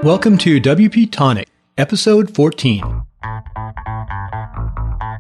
Welcome to WP-Tonic, episode 14.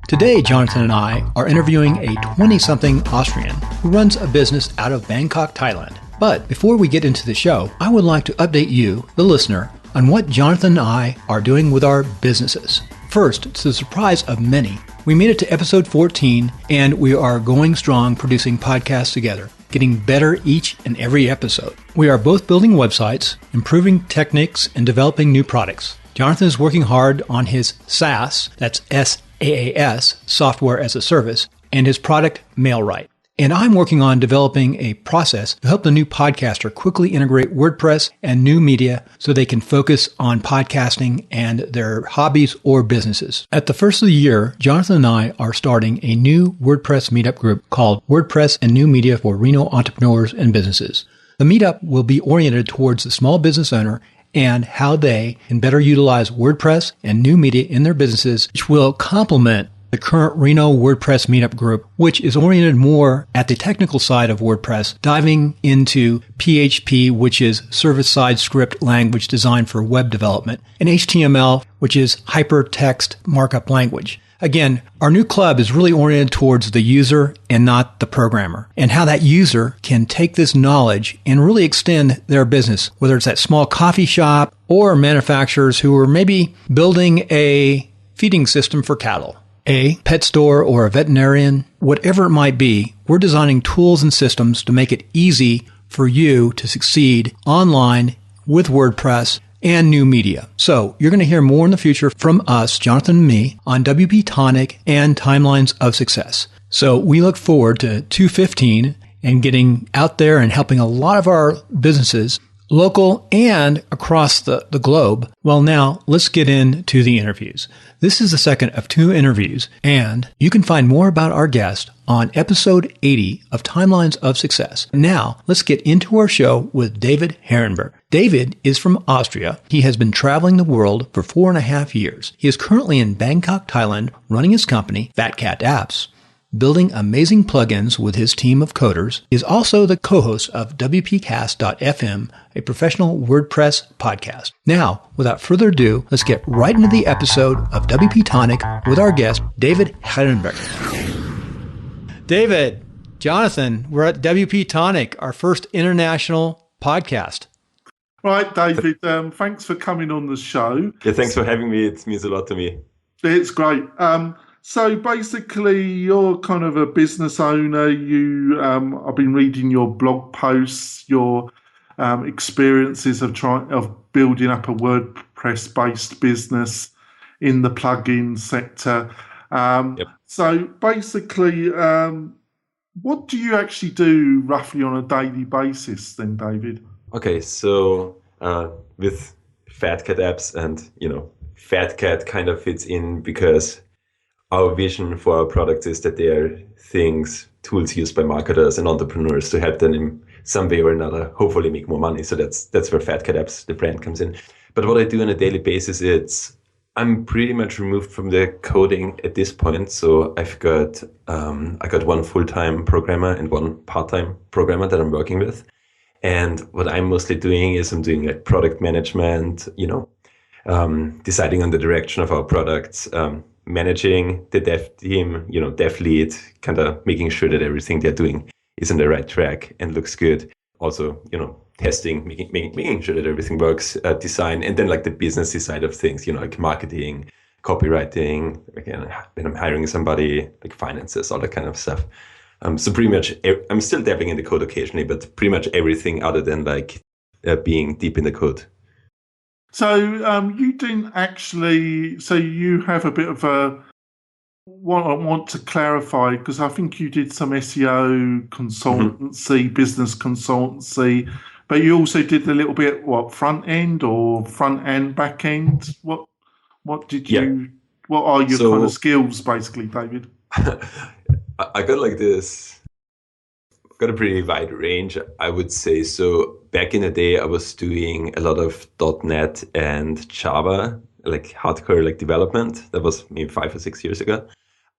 Today, Jonathan and I are interviewing a 20-something Austrian who runs a business out of Bangkok, Thailand. But before we get into the show, I would like to update you, the listener, on what Jonathan and I are doing with our businesses. First, to the surprise of many, we made it to episode 14, and we are going strong producing podcasts together, getting better each and every episode. We are both building websites, improving techniques, and developing new products. Jonathan is working hard on his SaaS, that's SaaS, Software as a Service, and his product MailRite. And I'm working on developing a process to help the new podcaster quickly integrate WordPress and new media so they can focus on podcasting and their hobbies or businesses. At the first of the year, Jonathan and I are starting a new WordPress meetup group called WordPress and New Media for Reno Entrepreneurs and Businesses. The meetup will be oriented towards the small business owner and how they can better utilize WordPress and new media in their businesses, which will complement the current Reno WordPress meetup group, which is oriented more at the technical side of WordPress, diving into PHP, which is server-side script language designed for web development, and HTML, which is hypertext markup language. Again, our new club is really oriented towards the user and not the programmer, and how that user can take this knowledge and really extend their business, whether it's that small coffee shop or manufacturers who are maybe building a feeding system for cattle, a pet store or a veterinarian, whatever it might be. We're designing tools and systems to make it easy for you to succeed online with WordPress and new media. So you're going to hear more in the future from us, Jonathan and me, on WP-Tonic and Timelines of Success. So we look forward to 215 and getting out there and helping a lot of our businesses, local and across the globe. Well, now let's get into the interviews. This is the second of 2 interviews, and you can find more about our guest on episode 80 of Timelines of Success. Now, let's get into our show with David Hehenberger. David is from Austria. He has been traveling the world for 4.5 years. He is currently in Bangkok, Thailand, running his company, Fat Cat Apps, building amazing plugins with his team of coders. He is also the co-host of WPcast.fm, a professional WordPress podcast. Now, without further ado, let's get right into the episode of WP-Tonic with our guest, David Hehenberger. David, Jonathan, we're at WP-Tonic, our first international podcast. Right, David, thanks for coming on the show. Yeah, thanks for having me. It means a lot to me. It's great. So basically, you're kind of a business owner. I've been reading your blog posts, your experiences of building up a WordPress-based business in the plugin sector. Yep. So basically, what do you actually do roughly on a daily basis then, David? Okay, so with Fat Cat Apps, and Fat Cat kind of fits in because our vision for our products is that they are tools used by marketers and entrepreneurs to help them in some way or another, hopefully make more money. So that's where Fat Cat Apps, the brand, comes in. But what I do on a daily basis, I'm pretty much removed from the coding at this point. So I got one full-time programmer and one part-time programmer that I'm working with. And what I'm mostly doing is I'm doing like product management, deciding on the direction of our products, managing the dev team, dev lead, kind of making sure that everything they're doing is on the right track and looks good. Also, testing, making sure that everything works, design, and then like the business side of things, like marketing, copywriting, again, when I'm hiring somebody, like finances, all that kind of stuff. So pretty much, I'm still dabbling in the code occasionally, but pretty much everything other than like being deep in the code. So you didn't actually. So you have a bit of a. What I want to clarify, because I think you did some SEO consultancy, business consultancy, but you also did a little bit front end or front and back end. What did you? Yeah. What are your kind of skills, basically, David? I got like this. Got a pretty wide range, I would say. So back in the day, I was doing a lot of .NET and Java, like hardcore like development. That was maybe 5 or 6 years ago.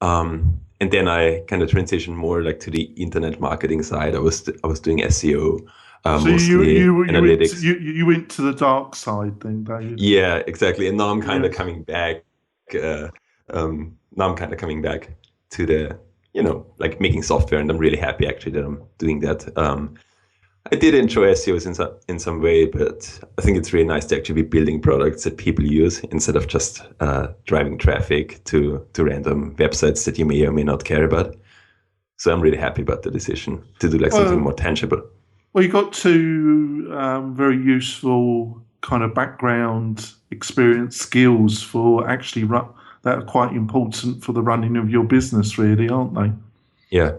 And then I kind of transitioned more like to the internet marketing side. I was doing SEO. So mostly analytics. You went to the dark side then, David? Yeah, exactly. And now I'm kind of coming back. Now I'm kind of coming back to the, like making software, and I'm really happy actually that I'm doing that. I did enjoy SEOs in some way, but I think it's really nice to actually be building products that people use instead of just driving traffic to random websites that you may or may not care about. So I'm really happy about the decision to do like something more tangible. Well, you got two very useful kind of background experience skills for actually that are quite important for the running of your business, really, aren't they? Yeah.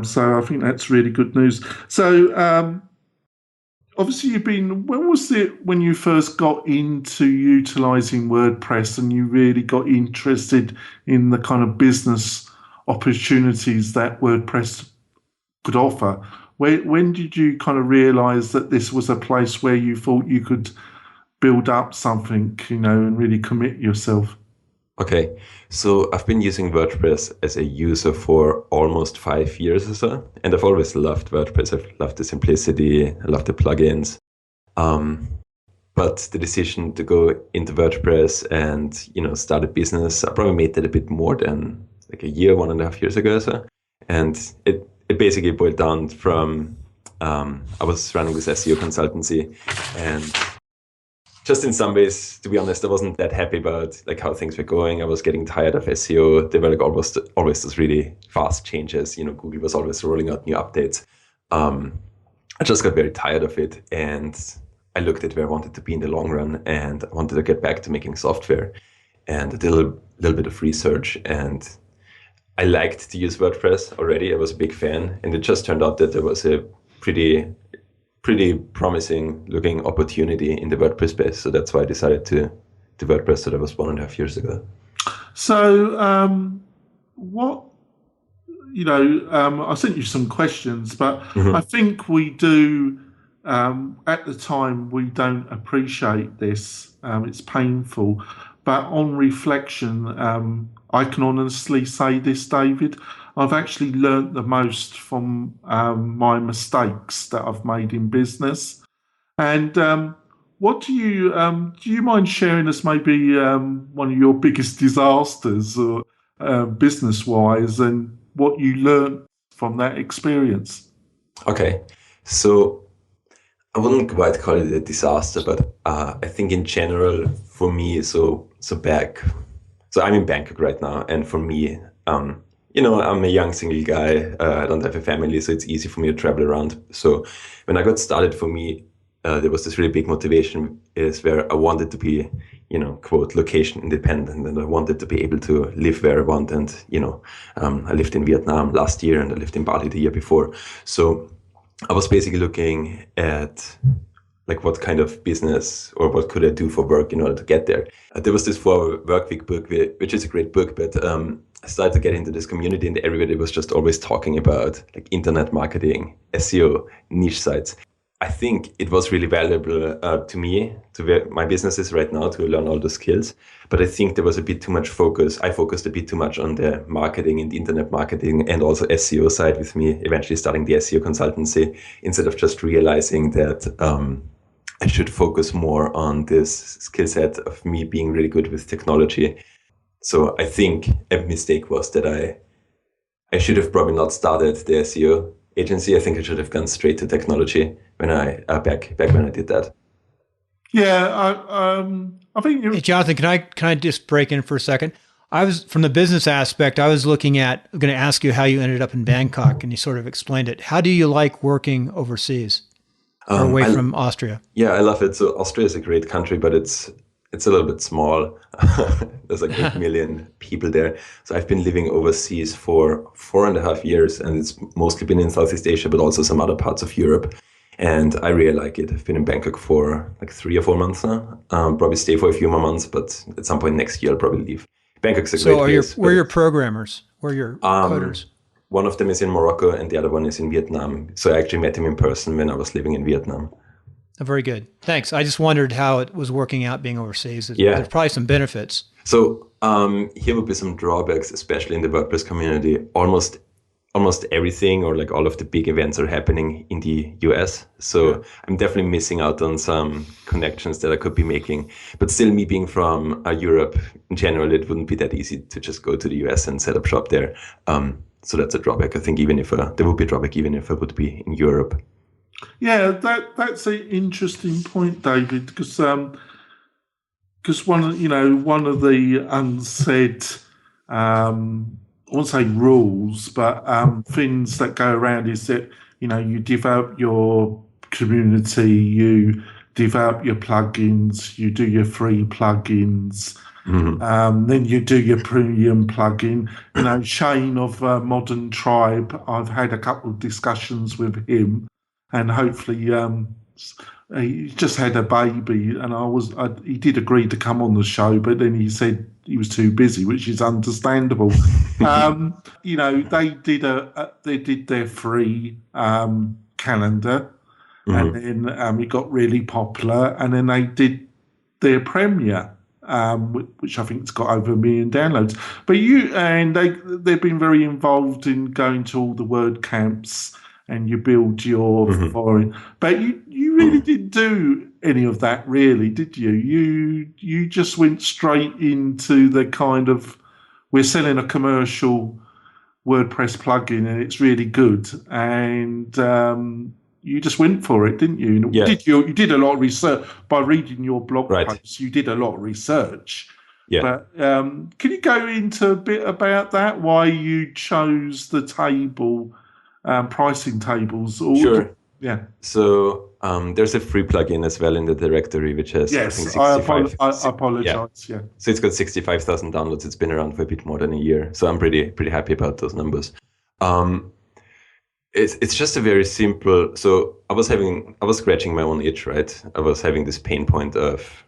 So I think that's really good news. So obviously when was it when you first got into utilising WordPress and you really got interested in the kind of business opportunities that WordPress could offer? When did you kind of realise that this was a place where you thought you could build up something, and really commit yourself? Okay, so I've been using WordPress as a user for almost 5 years or so, and I've always loved WordPress. I've loved the simplicity, I love the plugins. But the decision to go into WordPress and, start a business, I probably made that a bit more than like a year, 1.5 years ago or so. And it basically boiled down from, I was running this SEO consultancy, and just in some ways, to be honest, I wasn't that happy about like how things were going. I was getting tired of SEO. There were like always those really fast changes. Google was always rolling out new updates. I just got very tired of it, and I looked at where I wanted to be in the long run, and I wanted to get back to making software. And I did a little bit of research, and I liked to use WordPress already. I was a big fan, and it just turned out that there was a pretty promising looking opportunity in the WordPress space. So that's why I decided to WordPress. So that was 1.5 years ago. So I sent you some questions, but I think we do, at the time, we don't appreciate this. It's painful. But on reflection, I can honestly say this, David, I've actually learnt the most from my mistakes that I've made in business. And what do you mind sharing us maybe one of your biggest disasters or business-wise, and what you learnt from that experience? Okay, so I wouldn't quite call it a disaster, but I think in general for me, so I'm in Bangkok right now, and for me, I'm a young single guy. I don't have a family, so it's easy for me to travel around. So when I got started, for me, there was this really big motivation is where I wanted to be, quote, location independent, and I wanted to be able to live where I want. And, I lived in Vietnam last year, and I lived in Bali the year before. So I was basically looking at like what kind of business or what could I do for work in order to get there. There was this 4-Work Week book, which is a great book, but I started to get into this community, and everybody was just always talking about like internet marketing, SEO, niche sites. I think it was really valuable to me, to where my business is right now, to learn all the skills. But I think there was a bit too much focus. I focused a bit too much on the marketing and the internet marketing and also SEO side, with me eventually starting the SEO consultancy, instead of just realizing that I should focus more on this skill set of me being really good with technology. So I think a mistake was that I should have probably not started the SEO agency. I think I should have gone straight to technology when back when I did that. Yeah, I think. Hey, Jonathan, can I just break in for a second? I was, from the business aspect, I was going to ask you how you ended up in Bangkok, and you sort of explained it. How do you like working overseas or away from Austria? Yeah, I love it. So Austria is a great country, but it's a little bit small. There's like 8 million people there. So I've been living overseas for 4.5 years, and it's mostly been in Southeast Asia, but also some other parts of Europe. And I really like it. I've been in Bangkok for like 3 or 4 months now. Probably stay for a few more months, but at some point next year I'll probably leave. Bangkok's a great place. So where are your programmers? Where are your coders? One of them is in Morocco and the other one is in Vietnam. So I actually met him in person when I was living in Vietnam. Oh, very good. Thanks. I just wondered how it was working out being overseas. There's probably some benefits. So here would be some drawbacks, especially in the WordPress community. Almost almost everything or like all of the big events are happening in the US. So I'm definitely missing out on some connections that I could be making. But still, me being from Europe in general, it wouldn't be that easy to just go to the US and set up shop there. So that's a drawback. I think even if there would be a drawback even if I would be in Europe. Yeah, that's an interesting point, David, because one of the unsaid, I won't say rules, but things that go around is that you develop your community, you develop your plugins, you do your free plugins. Then you do your premium plugin. Shane of Modern Tribe, I've had a couple of discussions with him, and hopefully he just had a baby, and he did agree to come on the show, but then he said he was too busy, which is understandable. They did their free calendar, and then it got really popular, and then they did their premiere. Which I think has got over 1 million downloads. But they've been very involved in going to all the word camps, and you build your following. But you really didn't do any of that, really, did you? You just went straight into the kind of, we're selling a commercial WordPress plugin and it's really good, and you just went for it, didn't you? Yeah. You did a lot of research by reading your blog Right. posts. You did a lot of research. Yeah. But can you go into a bit about that? Why you chose the table, pricing tables? Sure. Yeah. So there's a free plugin as well in the directory, which has I think 65. I apologize. Yeah. So it's got 65,000 downloads. It's been around for a bit more than a year. So I'm pretty happy about those numbers. It's just a very simple. So I was scratching my own itch, right? I was having this pain point of,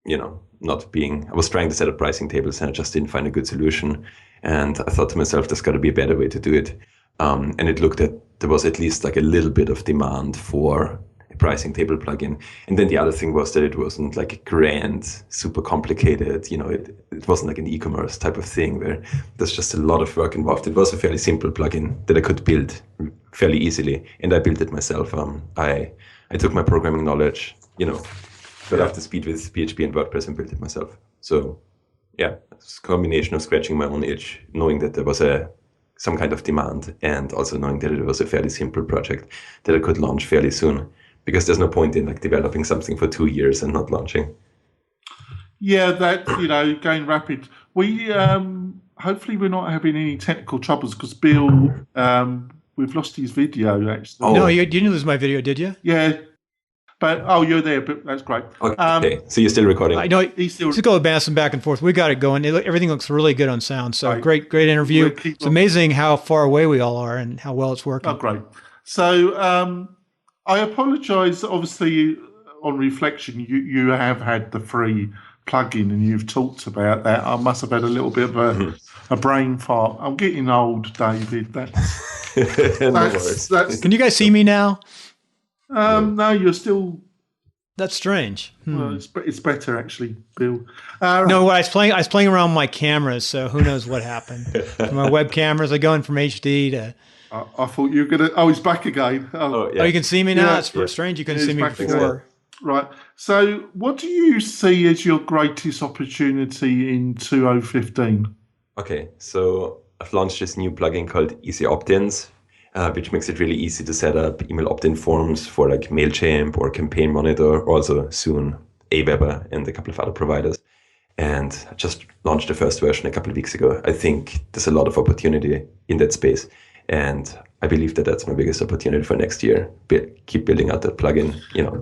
I was trying to set up pricing tables and I just didn't find a good solution. And I thought to myself, there's got to be a better way to do it. And it looked at, there was at least like a little bit of demand for a pricing table plugin. And then the other thing was that it wasn't like a grand, super complicated, it wasn't like an e-commerce type of thing where there's just a lot of work involved. It was a fairly simple plugin that I could build fairly easily. And I built it myself. I took my programming knowledge, got up to speed with PHP and WordPress and built it myself. So yeah, it's a combination of scratching my own itch, knowing that there was some kind of demand, and also knowing that it was a fairly simple project that I could launch fairly soon, because there's no point in like developing something for 2 years and not launching. Yeah, that, going rapid. We hopefully we're not having any technical troubles, because Bill, we've lost his video actually. Oh. No, you didn't lose my video, did you? Yeah. But you're there, but that's great. Okay, so you're still recording. I know. Just go bouncing back and forth. We got it going. Everything looks really good on sound. So great interview. It's amazing how far away we all are and how well it's working. Oh, great. So I apologise. Obviously, on reflection, you have had the free plugin and you've talked about that. I must have had a little bit of a brain fart. I'm getting old, David. That's Can you guys see me now? No, you're still. That's strange. Well, it's better actually, Bill. No, I was playing around with my cameras, so who knows what happened. My web cameras are going from HD to. I thought you were gonna. Oh, he's back again. Oh, you can see me now. Yeah, it's strange. You couldn't see me before. Right. So, what do you see as your greatest opportunity in 2015? Okay, so I've launched this new plugin called Easy Opt-ins. Which makes it really easy to set up email opt-in forms for like MailChimp or Campaign Monitor, or also soon Aweber and a couple of other providers. And I just launched the first version a couple of weeks ago. I think there's a lot of opportunity in that space. And I believe that that's my biggest opportunity for next year. Keep building out that plugin.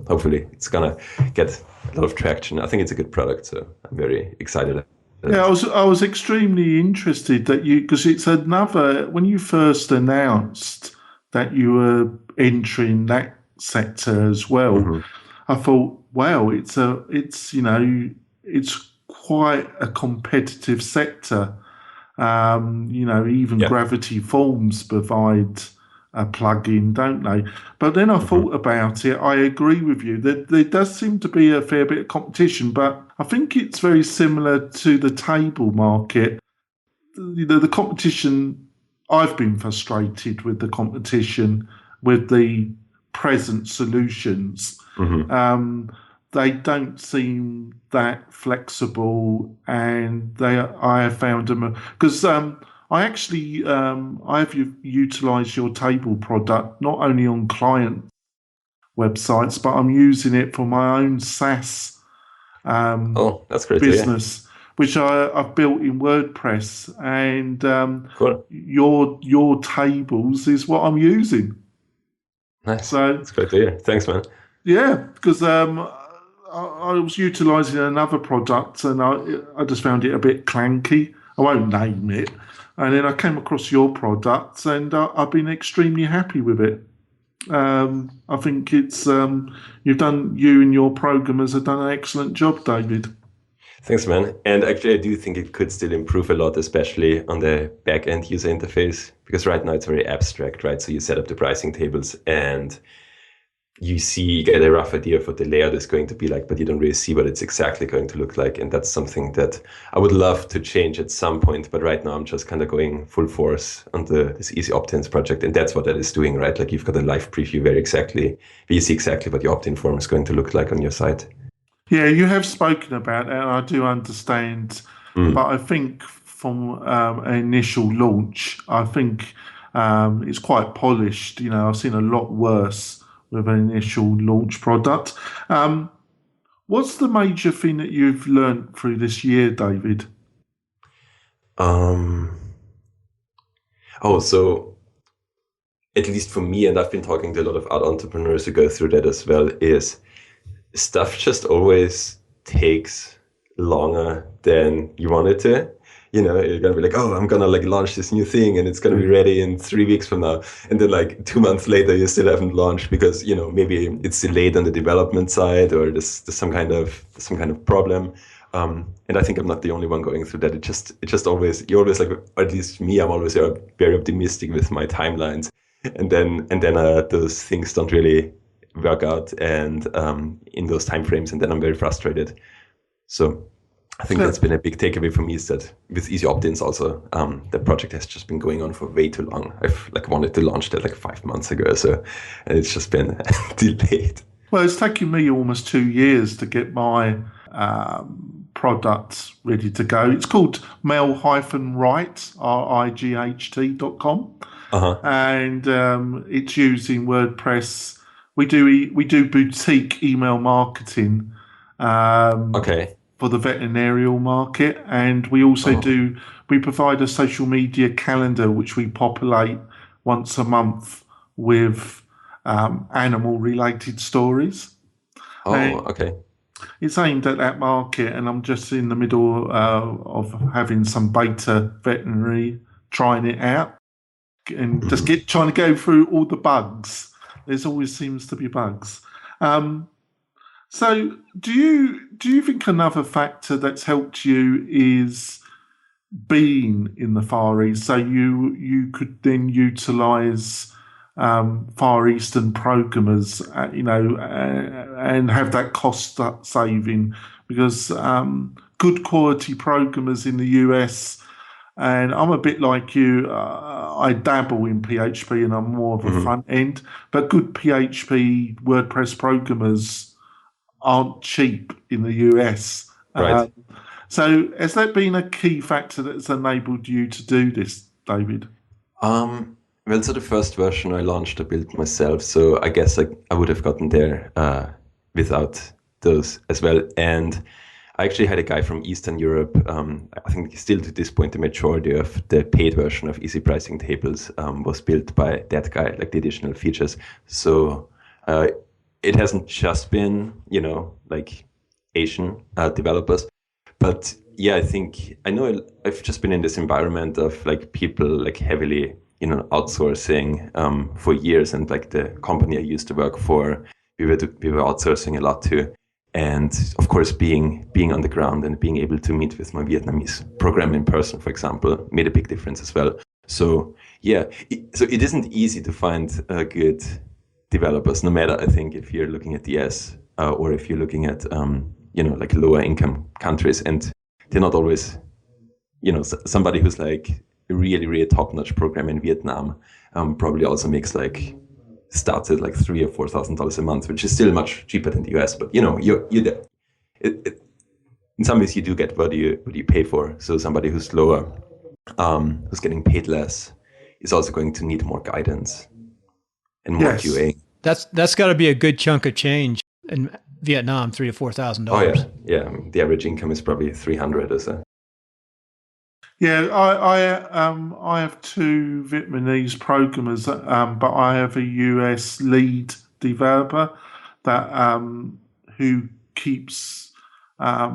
Hopefully it's going to get a lot of traction. I think it's a good product, so I'm very excited. Yeah, I was extremely interested that because it's another, when you first announced that you were entering that sector as well, I thought, wow, it's quite a competitive sector. Even Gravity Forms provide a plugin, don't they? But then I thought about it. I agree with you that there does seem to be a fair bit of competition, but I think it's very similar to the table market. The competition I've been frustrated with the competition, with the present solutions. They don't seem that flexible, and I have found them because I've utilised your table product not only on client websites, but I'm using it for my own SaaS that's great business, which I've built in WordPress, and cool. your tables is what I'm using. Nice. So that's great to hear. Thanks, man. Yeah, because I was utilising another product, and I just found it a bit clanky. I won't name it, and then I came across your product, and I've been extremely happy with it. I think it's you and your programmers have done an excellent job, David. Thanks, man. And actually, I do think it could still improve a lot, especially on the back-end user interface, because right now it's very abstract, right? So you set up the pricing tables and you get a rough idea of what the layout is going to be like, but you don't really see what it's exactly going to look like. And that's something that I would love to change at some point. But right now I'm just kind of going full force on this Easy Opt-ins project. And that's what that is doing, right? Like you've got a live preview where you see exactly what your opt-in form is going to look like on your site. Yeah, you have spoken about it, and I do understand. But I think from an initial launch, I think it's quite polished. I've seen a lot worse with an initial launch product. What's the major thing that you've learned through this year, David? So at least for me, and I've been talking to a lot of other entrepreneurs who go through that as well, is stuff just always takes longer than you want it to. You're going to be like, oh, I'm going to launch this new thing and it's going to be ready in 3 weeks from now. And then 2 months later, you still haven't launched because, maybe it's delayed on the development side or there's some kind of problem. And I think I'm not the only one going through that. It just always, you're always or at least me, I'm always very optimistic with my timelines. And then those things don't really work out and in those timeframes. And then I'm very frustrated. So I think that's been a big takeaway for me is that with Easy Opt-ins also, the project has just been going on for way too long. I've wanted to launch that 5 months ago or so, and it's just been delayed. Well, it's taken me almost 2 years to get my product ready to go. It's called Mel-Right, RIGHT.com. And it's using WordPress. We do boutique email marketing. For the veterinarial market, and we also we provide a social media calendar which we populate once a month with animal related stories. It's aimed at that market, and I'm just in the middle of having some beta veterinary trying it out and just trying to go through all the bugs. There's always seems to be bugs. So do you think another factor that's helped you is being in the Far East? So you could then utilise Far Eastern programmers, and have that cost saving, because good quality programmers in the US, and I'm a bit like you, I dabble in PHP and I'm more of a front end, but good PHP WordPress programmers aren't cheap in the US. Right. So has that been a key factor that's enabled you to do this, David? So the first version I launched, I built myself. So I guess I would have gotten there without those as well. And I actually had a guy from Eastern Europe. I think still to this point, the majority of the paid version of Easy Pricing Tables was built by that guy, the additional features. So it hasn't just been, Asian developers. But yeah, I know I've just been in this environment of people heavily, outsourcing for years. And the company I used to work for, we were outsourcing a lot too. And of course, being on the ground and being able to meet with my Vietnamese program in person, for example, made a big difference as well. So yeah, it isn't easy to find good developers, no matter, I think, if you're looking at the US or if you're looking at, lower income countries, and they're not always, somebody who's really, really top-notch program in Vietnam probably also makes starts at like $3,000 or $4,000 a month, which is still much cheaper than the US. But in some ways you do get what you pay for. So somebody who's lower, who's getting paid less, is also going to need more guidance and more QA. That's got to be a good chunk of change in Vietnam, $3,000 to $4,000. Oh yeah. The average income is probably 300 or so. Yeah, I have 2 Vietnamese programmers, but I have a US lead developer that who keeps eye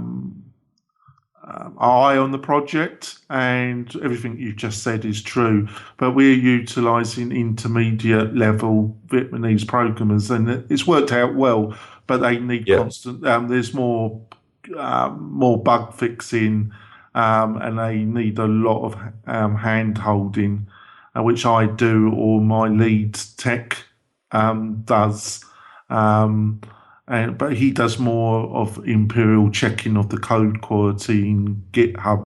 on the project, and everything you've just said is true. But we're utilising intermediate level Vietnamese programmers, and it's worked out well. But they need constant. There's more bug fixing. And they need a lot of hand holding, which I do, or my lead tech does. But he does more of imperial checking of the code quality in GitHub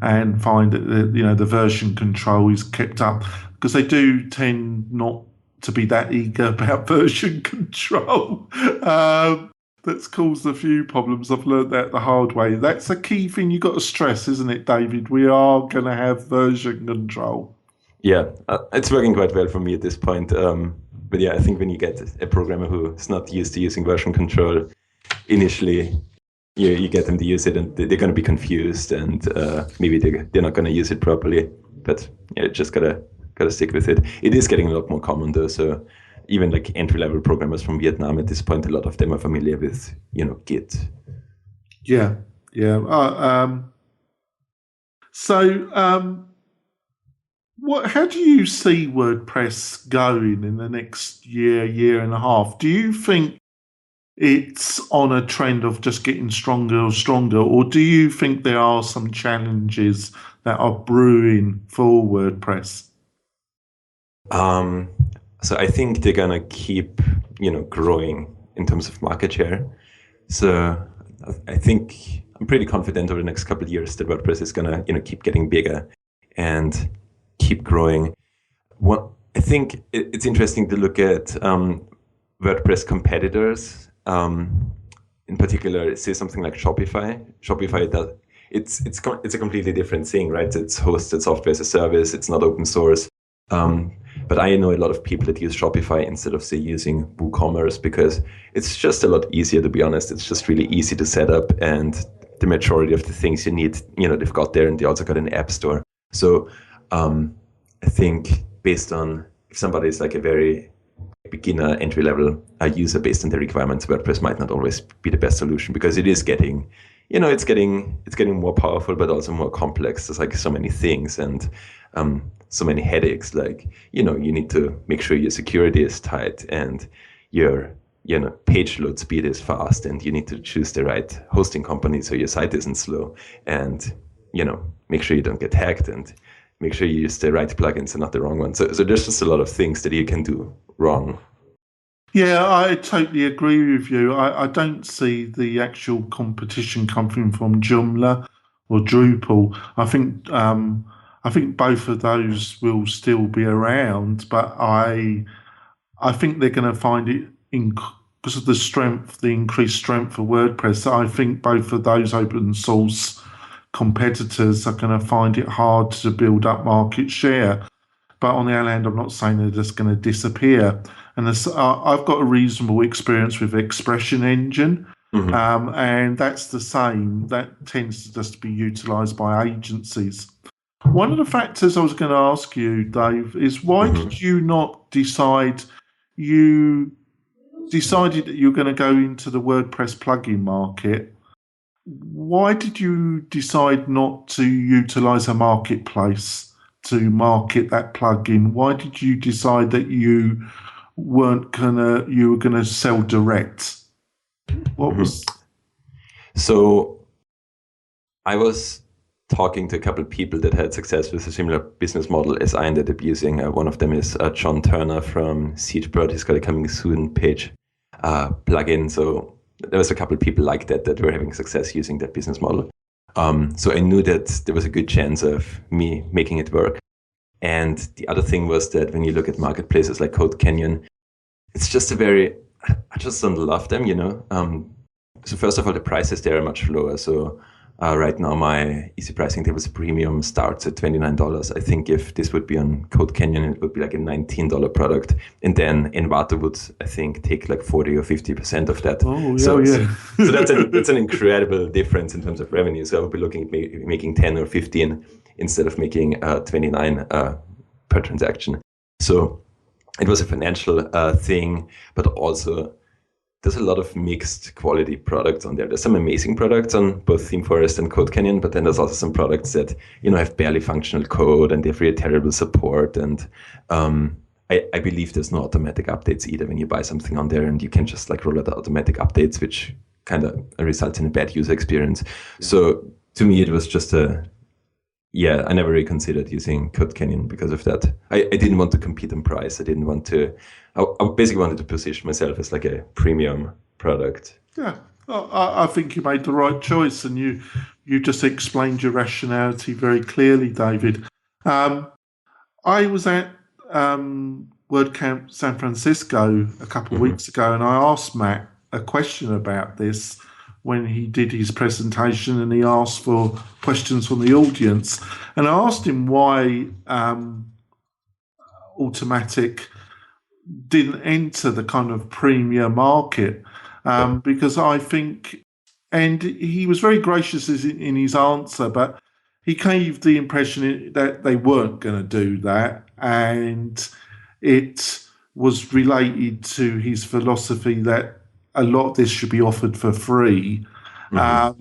and find that the version control is kept up, because they do tend not to be that eager about version control. That's caused a few problems. I've learned that the hard way. That's a key thing you've got to stress, isn't it, David? We are going to have version control. Yeah, it's working quite well for me at this point. But yeah, I think when you get a programmer who is not used to using version control, initially you get them to use it and they're going to be confused, and maybe they're not going to use it properly. But yeah, just gotta stick with it. It is getting a lot more common though, so even like entry-level programmers from Vietnam at this point, a lot of them are familiar with, Git. Yeah. How do you see WordPress going in the next year and a half? Do you think it's on a trend of just getting stronger, or do you think there are some challenges that are brewing for WordPress? So I think they're gonna keep, growing in terms of market share. So I think I'm pretty confident over the next couple of years that WordPress is gonna, keep getting bigger and keep growing. I think it's interesting to look at WordPress competitors. In particular, say something like Shopify. Shopify it's a completely different thing, right? It's hosted software as a service. It's not open source. But I know a lot of people that use Shopify instead of, say, using WooCommerce, because it's just a lot easier, to be honest. It's just really easy to set up, and the majority of the things you need, they've got there, and they also got an app store. So I think based on, if somebody is like a very beginner entry-level user based on their requirements, WordPress might not always be the best solution, because it is getting, it's getting more powerful, but also more complex. There's like so many things and so many headaches. Like, you need to make sure your security is tight and your page load speed is fast, and you need to choose the right hosting company so your site isn't slow, and make sure you don't get hacked, and make sure you use the right plugins and not the wrong ones. So there's just a lot of things that you can do wrong. Yeah, I totally agree with you. I don't see the actual competition coming from Joomla or Drupal. I think both of those will still be around, but I think they're going to find it because of the increased strength of WordPress. I think both of those open source competitors are going to find it hard to build up market share. But on the other hand, I'm not saying they're just going to disappear. And I've got a reasonable experience with Expression Engine, and that's the same. That tends to just be utilised by agencies. One of the factors I was going to ask you, Dave, is why did you not decide? You decided that you're going to go into the WordPress plugin market. Why did you decide not to utilise a marketplace to market that plugin? Why did you decide that you were gonna sell direct? What was? So I was talking to a couple of people that had success with a similar business model as I ended up using. One of them is John Turner from SiegeBird. He's got a coming soon page plugin. So there was a couple of people like that were having success using that business model. So I knew that there was a good chance of me making it work. And the other thing was that when you look at marketplaces like Code Canyon, it's just I just don't love them, So first of all, the prices there are much lower. So right now, my easy pricing tables premium starts at $29. I think if this would be on Code Canyon, it would be like a $19 product. And then Envato would, I think, take like 40 or 50% of that. Oh, yeah, so, yeah. so that's an incredible difference in terms of revenue. So I would be looking at making 10 or 15 instead of making 29 per transaction. So it was a financial thing, but also there's a lot of mixed quality products on there. There's some amazing products on both ThemeForest and Code Canyon, but then there's also some products that, have barely functional code and they have really terrible support. And I believe there's no automatic updates either when you buy something on there, and you can just like roll out the automatic updates, which kind of results in a bad user experience. Yeah. So to me, it was just I never really considered using Code Canyon because of that. I didn't want to compete on price. I basically wanted to position myself as like a premium product. Yeah, I think you made the right choice, and you just explained your rationality very clearly, David. I was at WordCamp San Francisco a couple of weeks ago, and I asked Matt a question about this when he did his presentation, and he asked for questions from the audience. And I asked him why Automatic didn't enter the kind of premier market, because I think, and he was very gracious in his answer, but he gave the impression that they weren't going to do that, and it was related to his philosophy that a lot of this should be offered for free. But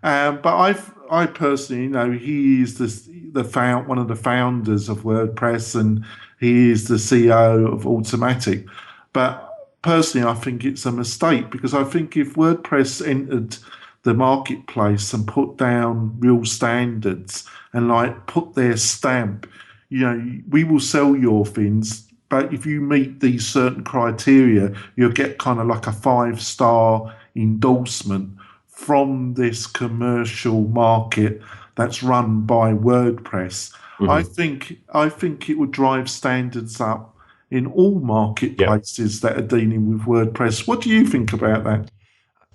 I personally, he is one of the founders of WordPress, and he is the CEO of Automatic. But personally, I think it's a mistake, because I think if WordPress entered the marketplace and put down real standards and like put their stamp, we will sell your things, but if you meet these certain criteria, you'll get kind of like a 5-star endorsement from this commercial market that's run by WordPress. I think it would drive standards up in all marketplaces that are dealing with WordPress. What do you think about that?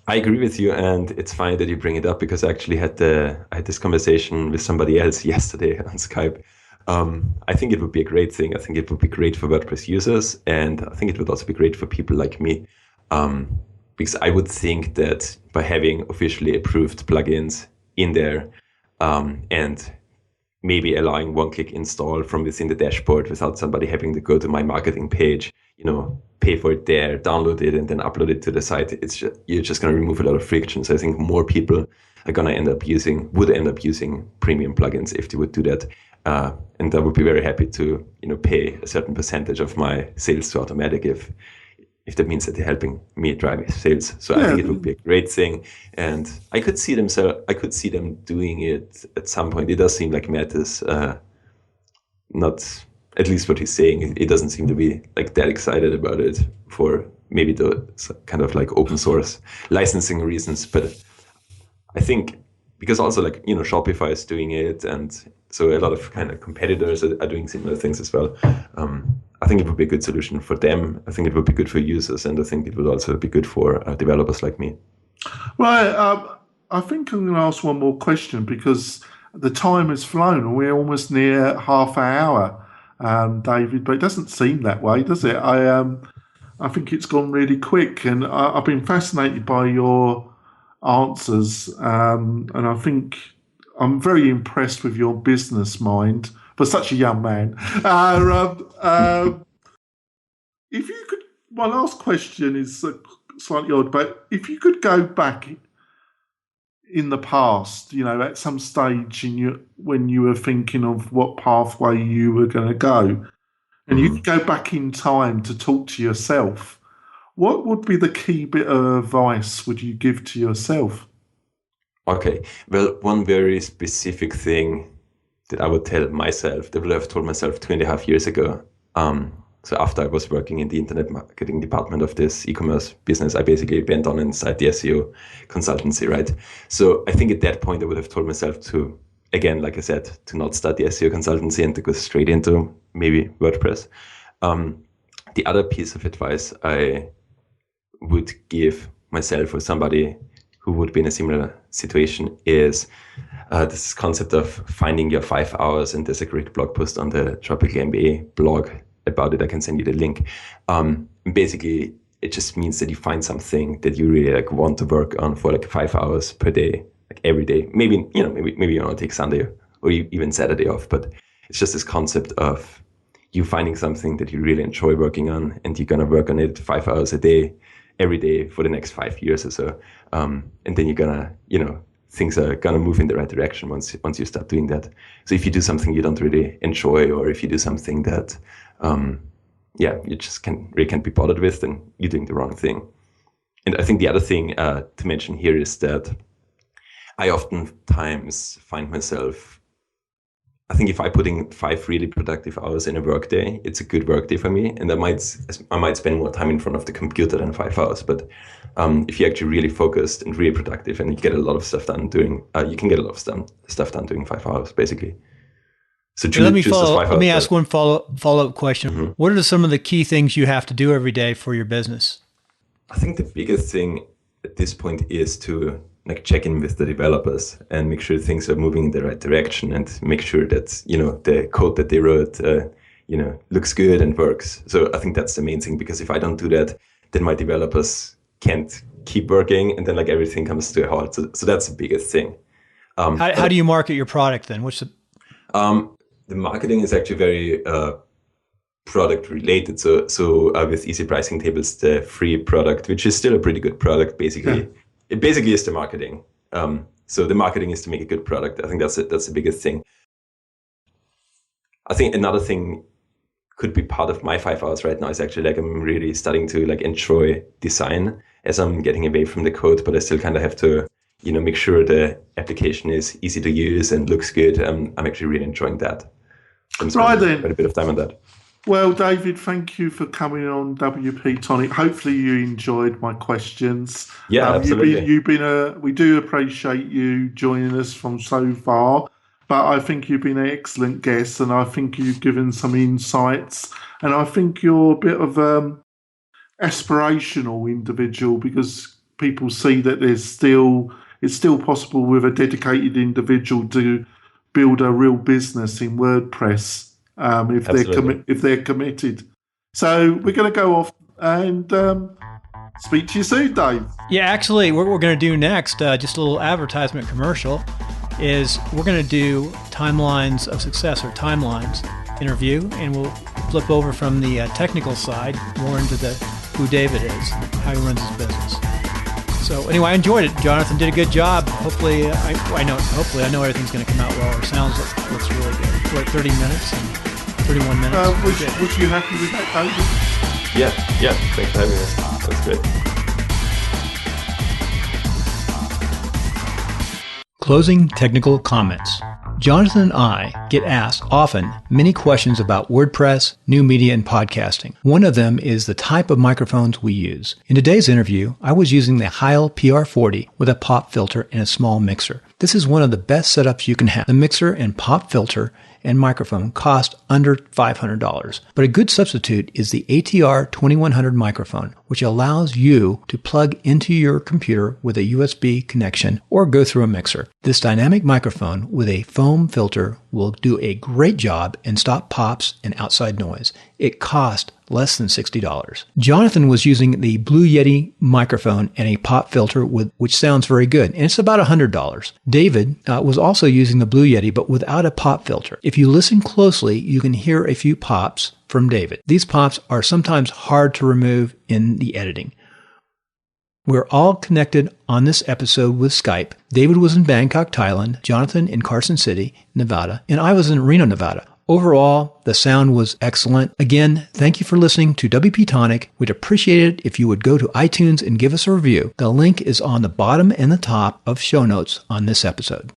I agree with you, and it's funny that you bring it up, because I actually had this conversation with somebody else yesterday on Skype. I think it would be a great thing. I think it would be great for WordPress users, and I think it would also be great for people like me, because I would think that by having officially approved plugins in there, and maybe allowing one-click install from within the dashboard without somebody having to go to my marketing page, pay for it there, download it, and then upload it to the site, you're just going to remove a lot of friction. So I think more people are going to would end up using premium plugins if they would do that. And I would be very happy to, pay a certain percentage of my sales to Automatic if that means that they're helping me drive sales. So I think it would be a great thing, and I could see them doing it at some point. It does seem like Matt is not, at least what he's saying, it doesn't seem to be like that excited about it for maybe the kind of like open source licensing reasons. But I think because also like, Shopify is doing it, and so a lot of kind of competitors are doing similar things as well. I think it would be a good solution for them. I think it would be good for users, and I think it would also be good for developers like me. Well, I think I'm going to ask one more question, because the time has flown and we're almost near half an hour, David, but it doesn't seem that way, does it? I think it's gone really quick, and I've been fascinated by your answers, and I think I'm very impressed with your business mind for such a young man. If you could, my last question is slightly odd, but if you could go back in the past, at some stage when you were thinking of what pathway you were going to go, and you could go back in time to talk to yourself, what would be the key bit of advice would you give to yourself? Okay, well, one very specific thing that I would tell myself, that I would have told myself 2.5 years ago, So after I was working in the internet marketing department of this e-commerce business, I basically went on inside the SEO consultancy, right? So I think at that point I would have told myself to, again, like I said, to not start the SEO consultancy and to go straight into maybe WordPress. The other piece of advice I would give myself or somebody who would be in a similar situation is this concept of finding your 5 hours. And there's a great blog post on the Tropical MBA blog about it. I can send you the link. Basically, it just means that you find something that you really like want to work on for like 5 hours per day, like every day. Maybe you want to take Sunday or even Saturday off, but it's just this concept of you finding something that you really enjoy working on, and you're gonna work on it 5 hours a day, every day for the next 5 years or so. And then you're gonna, things are gonna move in the right direction once you start doing that. So if you do something you don't really enjoy, or if you do something that, you just really can't be bothered with, then you're doing the wrong thing. And I think the other thing to mention here is that I oftentimes find myself, I think if I put in 5 really productive hours in a workday, it's a good workday for me. And I might spend more time in front of the computer than 5 hours. But if you're actually really focused and really productive, and you get a lot of stuff done you can get a lot of stuff done doing 5 hours, basically. So let me ask one follow-up question. Mm-hmm. What are some of the key things you have to do every day for your business? I think the biggest thing at this point is to check in with the developers and make sure things are moving in the right direction, and make sure that the code that they wrote looks good and works. So I think that's the main thing, because if I don't do that, then my developers can't keep working, and then everything comes to a halt. So that's the biggest thing. How do you market your product then? What's the marketing is actually very product related. So with Easy Pricing Tables, the free product, which is still a pretty good product, basically. Yeah. It basically is the marketing. So the marketing is to make a good product. I think that's the biggest thing. I think another thing could be part of my 5 hours right now is actually I'm really starting to enjoy design as I'm getting away from the code, but I still kind of have to make sure the application is easy to use and looks good. I'm actually really enjoying that. I'm spending quite a bit of time on that. Well, David, thank you for coming on WP-Tonic. Hopefully you enjoyed my questions. Yeah, absolutely. We do appreciate you joining us from so far, but I think you've been an excellent guest, and I think you've given some insights, and I think you're a bit of aspirational individual, because people see that it's still possible with a dedicated individual to build a real business in WordPress. If they're committed. So we're going to go off and speak to you soon, Dave. Yeah, actually, what we're going to do next, just a little advertisement commercial, is we're going to do timelines of success, or timelines interview, and we'll flip over from the technical side more into who David is, how he runs his business. So anyway, I enjoyed it. Jonathan did a good job. Hopefully, I know everything's going to come out well. Our sound looks really good. We're at 30 minutes and 31 minutes. Was you happy with that, David? Yeah. Thanks for having us. That's great. Closing technical comments. Jonathan and I get asked often many questions about WordPress, new media, and podcasting. One of them is the type of microphones we use. In today's interview, I was using the Heil PR-40 with a pop filter and a small mixer. This is one of the best setups you can have. The mixer and pop filter and microphone cost under $500. But a good substitute is the ATR 2100 microphone, which allows you to plug into your computer with a USB connection or go through a mixer. This dynamic microphone with a foam filter will do a great job and stop pops and outside noise. It cost less than $60. Jonathan was using the Blue Yeti microphone and a pop filter which sounds very good, and it's about $100. David was also using the Blue Yeti, but without a pop filter. If you listen closely, you can hear a few pops from David. These pops are sometimes hard to remove in the editing. We're all connected on this episode with Skype. David was in Bangkok, Thailand, Jonathan in Carson City, Nevada, and I was in Reno, Nevada. Overall, the sound was excellent. Again, thank you for listening to WP-Tonic. We'd appreciate it if you would go to iTunes and give us a review. The link is on the bottom and the top of show notes on this episode.